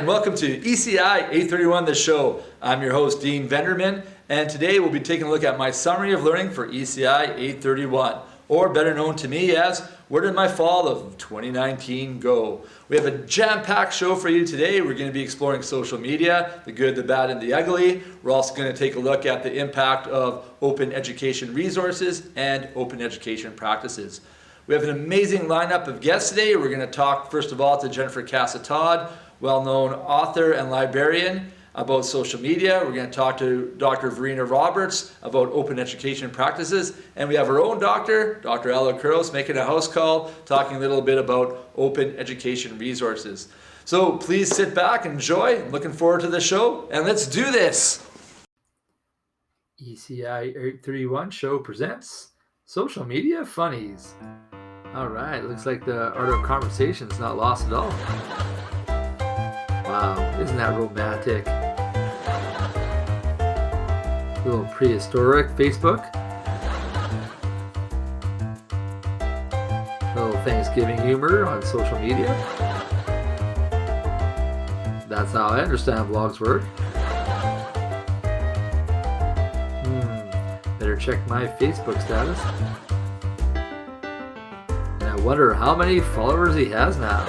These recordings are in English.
and welcome to ECI831 The Show. I'm your host, Dean Venderman, and today we'll be taking a look at my summary of learning for ECI831, or better known to me as Where Did My Fall of 2019 Go? We have a jam-packed show for you today. We're going to be exploring social media, the good, the bad, and the ugly. We're also going to take a look at the impact of open education resources and open education practices. We have an amazing lineup of guests today. We're going to talk, first of all, to Jennifer Casa-Todd, well-known author and librarian, about social media. We're going to talk to Dr. Verena Roberts about open education practices. And we have our own doctor, Dr. Alec Kuros, making a house call, talking a little bit about open education resources. So please sit back, enjoy. I'm looking forward to the show, and let's do this. ECI831 Show presents Social Media Funnies. All right, looks like the art of conversation is not lost at all. Wow, isn't that romantic? A little prehistoric Facebook. A little Thanksgiving humor on social media. That's how I understand vlogs work. Better check my Facebook status. I wonder how many followers he has now.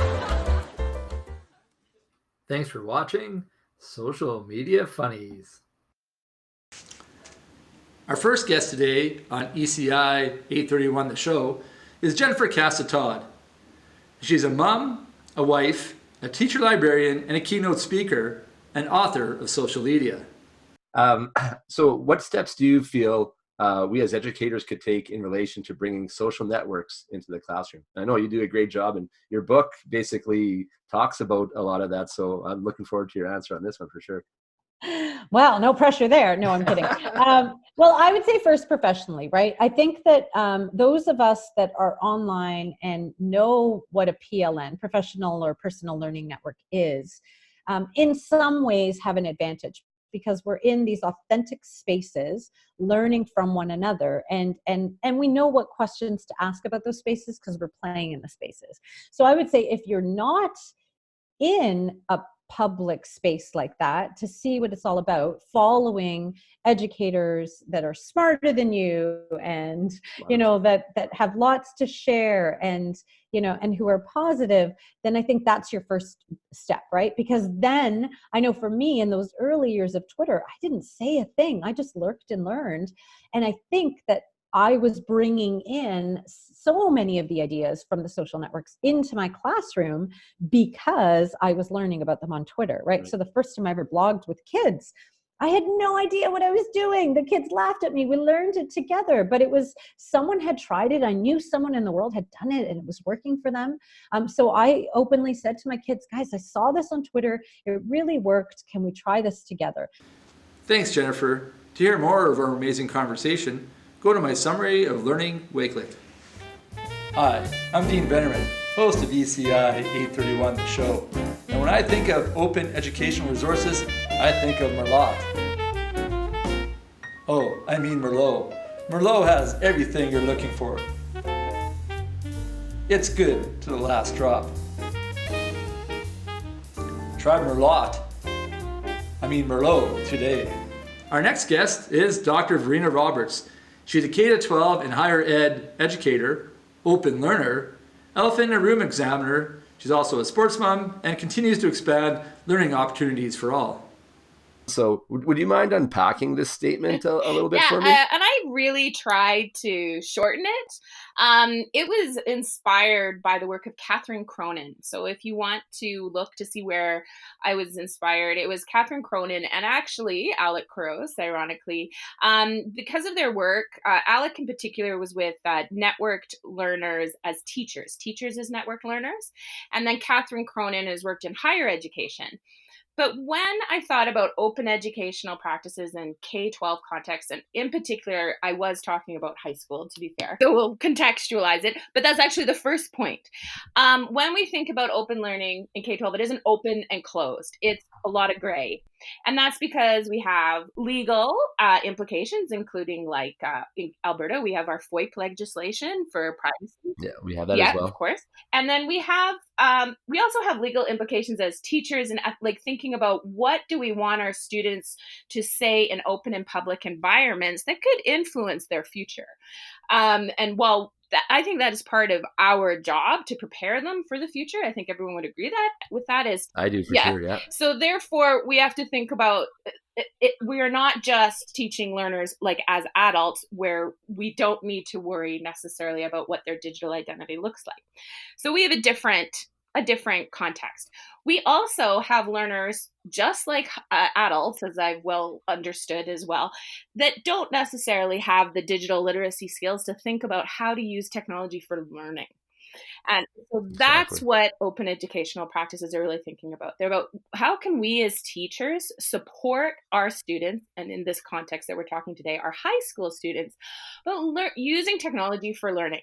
Thanks for watching Social Media Funnies. Our first guest today on ECI 831 The Show is Jennifer Casa-Todd. She's a mom, a wife, a teacher librarian, and a keynote speaker, and author of social media. So what steps do you feel we as educators could take in relation to bringing social networks into the classroom? I know you do a great job, and your book basically talks about a lot of that. So I'm looking forward to your answer on this one for sure. Well, no pressure there. No, I'm kidding. Well, I would say first professionally, right? I think that those of us that are online and know what a PLN, professional or personal learning network is, in some ways have an advantage, because we're in these authentic spaces learning from one another, and we know what questions to ask about those spaces because we're playing in the spaces. So I would say if you're not in a public space like that, to see what it's all about, following educators that are smarter than you and that have lots to share and and who are positive, then I think that's your first step, right? Because then I know for me in those early years of Twitter, I didn't say a thing. I just lurked and learned. And I think that I was bringing in so many of the ideas from the social networks into my classroom because I was learning about them on Twitter, right? So the first time I ever blogged with kids, I had no idea what I was doing. The kids laughed at me. We learned it together, but it was someone had tried it. I knew someone in the world had done it and it was working for them. So I openly said to my kids, guys, I saw this on Twitter. It really worked. Can we try this together? Thanks, Jennifer. To hear more of our amazing conversation, go to my summary of learning Wakelet. Hi, I'm Dean Venderman, host of ECI 831 The Show. And when I think of open educational resources, I think of Merlot. Oh, I mean Merlot. Merlot has everything you're looking for. It's good to the last drop. Try Merlot. I mean Merlot today. Our next guest is Dr. Verena Roberts. She's a K-12 and higher ed educator, open learner, elephant in a room examiner. She's also a sports mom and continues to expand learning opportunities for all. So would you mind unpacking this statement a little bit for me? And I really tried to shorten it. It was inspired by the work of Catherine Cronin. So if you want to look to see where I was inspired, it was Catherine Cronin and actually Alec Kuros, ironically. Because of their work, Alec in particular was with networked learners as teachers as networked learners. And then Catherine Cronin has worked in higher education. But when I thought about open educational practices in K-12 context, and in particular, I was talking about high school, to be fair, so we'll contextualize it, but that's actually the first point. When we think about open learning in K-12, it isn't open and closed. It's a lot of gray. And that's because we have legal implications, including like in Alberta, we have our FOIP legislation for privacy. Yeah, we have that Yeah, as well. of course. And then we also have legal implications as teachers and like thinking about what do we want our students to say in open and public environments that could influence their future. And while I think that is part of our job to prepare them for the future. I think everyone would agree with that is I do for sure, yeah. So therefore, we have to think about we are not just teaching learners like as adults where we don't need to worry necessarily about what their digital identity looks like. So we have a different context. We also have learners, just like adults, as I've well understood as well, that don't necessarily have the digital literacy skills to think about how to use technology for learning. And so that's Exactly. what open educational practices are really thinking about. They're about how can we as teachers support our students, and in this context that we're talking today, our high school students, but using technology for learning.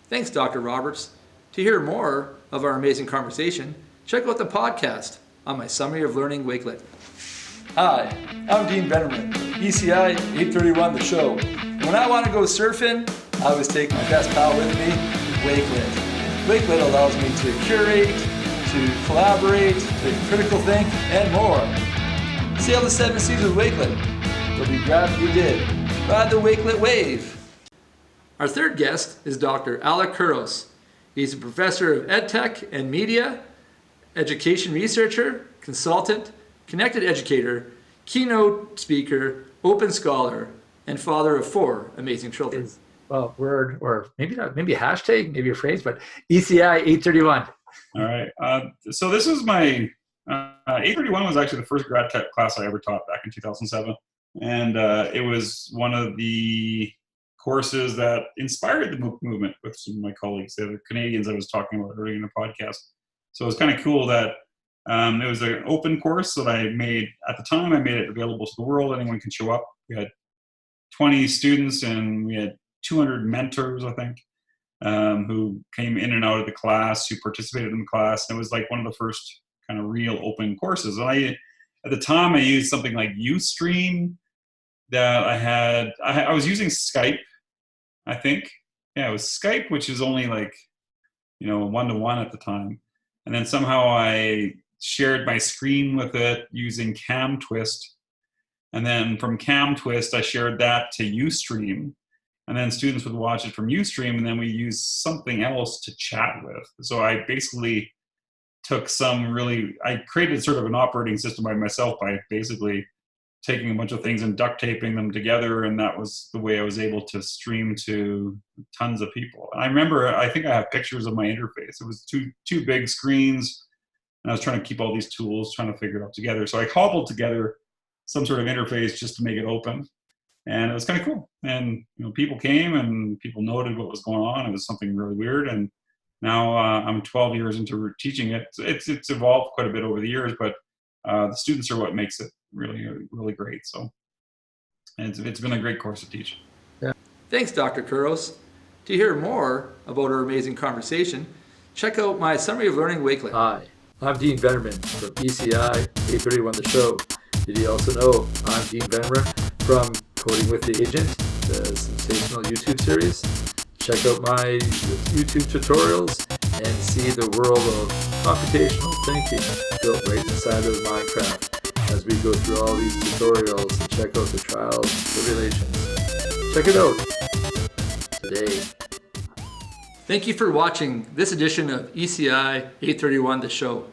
Thanks, Dr. Roberts. To hear more of our amazing conversation, check out the podcast on my Summary of Learning Wakelet. Hi, I'm Dean Bennerman, ECI831 The Show. And when I want to go surfing, I always take my best pal with me, Wakelet. Wakelet allows me to curate, to collaborate, to critical think, and more. Sail the 7 seas with Wakelet. You'll be glad you did. Ride the Wakelet wave. Our third guest is Dr. Alec Kuros. He's a professor of EdTech and media, education researcher, consultant, connected educator, keynote speaker, open scholar, and father of 4 amazing children. Well, word, or maybe not, maybe a hashtag, maybe a phrase, but ECI831. All right. So this was my 831 was actually the first grad tech class I ever taught back in 2007, and it was one of the courses that inspired the MOOC movement with some of my colleagues, the other Canadians I was talking about earlier in the podcast. So it was kind of cool that it was an open course that I made at the time. I made it available to the world. Anyone can show up. We had 20 students and we had 200 mentors, I think, who came in and out of the class, who participated in the class. And it was like one of the first kind of real open courses. And at the time, I used something like Ustream that I was using Skype, I think. Yeah, it was Skype, which is only like, 1-to-1 at the time. And then somehow I shared my screen with it using CamTwist. And then from CamTwist, I shared that to Ustream. And then students would watch it from Ustream, and then we used something else to chat with. So I basically took I created sort of an operating system by myself by basically taking a bunch of things and duct taping them together. And that was the way I was able to stream to tons of people. And I remember, I think I have pictures of my interface. It was two big screens, and I was trying to keep all these tools, trying to figure it out together. So I cobbled together some sort of interface just to make it open. And it was kind of cool. And people came and people noted what was going on. It was something really weird. And now I'm 12 years into teaching it. It's evolved quite a bit over the years, but the students are what makes it really, really great. So it's been a great course to teach. Yeah. Thanks, Dr. Kuros. To hear more about our amazing conversation, check out my Summary of Learning Wakelet. Hi, I'm Dean Bennerman from ECI831 The Show. Did you also know I'm Dean Bennerman from Coding with the Agent, the sensational YouTube series? Check out my YouTube tutorials and see the world of computational thinking built right inside of Minecraft as we go through all these tutorials and check out the trials and tribulations. Check it out today. Thank you for watching this edition of ECI 831 The Show.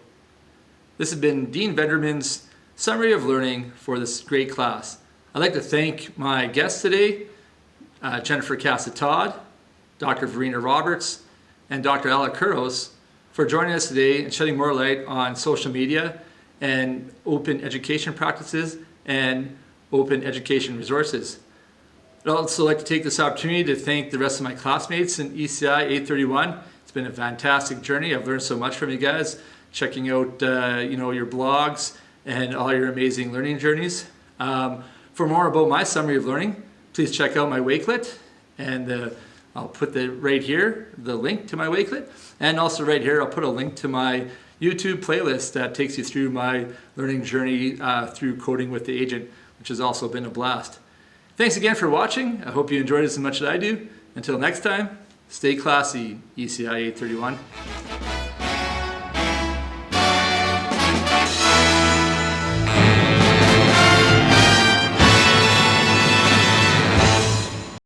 This has been Dean Venderman's Summary of Learning for this great class. I'd like to thank my guests today, Jennifer Casa-Todd, Dr. Verena Roberts, and Dr. Alec Kuros for joining us today and shedding more light on social media and open education practices and open education resources. I'd also like to take this opportunity to thank the rest of my classmates in ECI 831. It's been a fantastic journey. I've learned so much from you guys, checking out your blogs and all your amazing learning journeys. For more about my summary of learning, please check out my Wakelet, and I'll put right here the link to my Wakelet, and also right here I'll put a link to my YouTube playlist that takes you through my learning journey through coding with the agent, which has also been a blast. Thanks again for watching. I hope you enjoyed it as much as I do. Until next time, stay classy, ECI831.